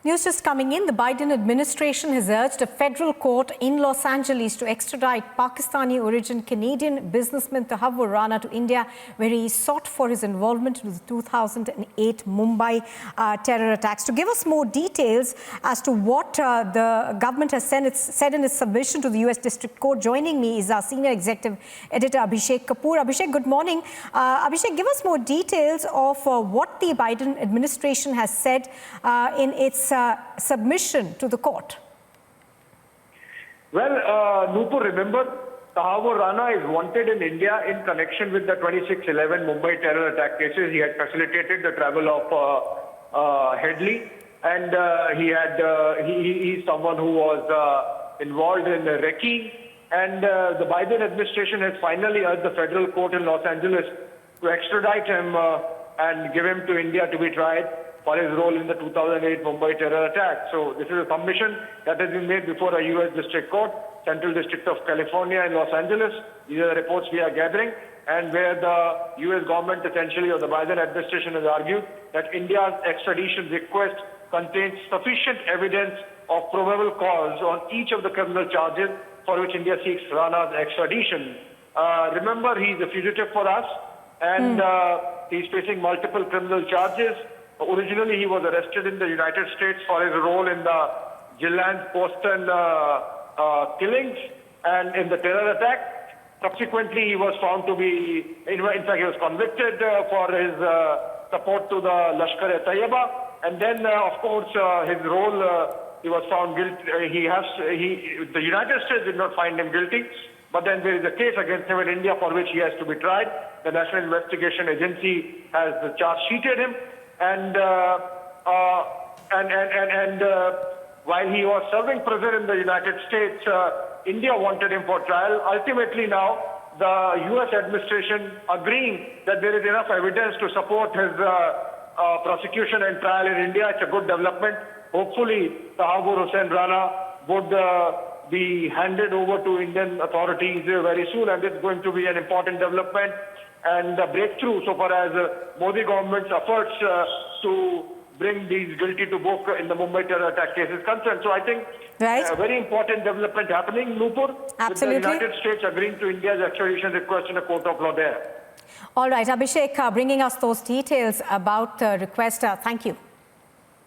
News just coming in. The Biden administration has urged a federal court in Los Angeles to extradite Pakistani-origin Canadian businessman Tahawwur Rana to India, where he sought for his involvement in the 2008 Mumbai terror attacks. To give us more details as to what the government has said in its submission to the U.S. District Court, joining me is our senior executive editor Abhishek Kapoor. Abhishek, good morning. Abhishek, give us more details of what the Biden administration has said in its submission to the court. Well, Nupur, remember, Tahawwur Rana is wanted in India in connection with the 26/11 Mumbai terror attack cases. He had facilitated the travel of Headley, and he's someone who was involved in Recce. And the Biden administration has finally urged the federal court in Los Angeles to extradite him and give him to India to be tried for his role in the 2008 Mumbai terror attack. So this is a submission that has been made before a U.S. District Court, Central District of California in Los Angeles. These are the reports we are gathering, and where the U.S. government essentially, or the Biden administration, has argued that India's extradition request contains sufficient evidence of probable cause on each of the criminal charges for which India seeks Rana's extradition. Remember, he's a fugitive for us, and he's facing multiple criminal charges. Originally, he was arrested in the United States for his role in the Gillian Poston killings and in the terror attack. Subsequently, he was found to be, in fact, he was convicted for his support to the Lashkar-e-Taiba. And then, of course, his role, he was found guilty. The United States did not find him guilty, but then there is a case against him in India for which he has to be tried. The National Investigation Agency has charge sheeted him. And while he was serving prison in the United States, India wanted him for trial. Ultimately now, the U.S. administration agreeing that there is enough evidence to support his prosecution and trial in India. It's a good development. Hopefully, Tahawwur Hussain Rana would be handed over to Indian authorities very soon, and it's going to be an important development and a breakthrough so far as Modi government's efforts to bring these guilty to book in the Mumbai terror attack case is concerned. So I think a very important development happening, Nupur, Absolutely. with the United States agreeing to India's extradition request in a court of law there. All right, Abhishek, bringing us those details about the request. Thank you.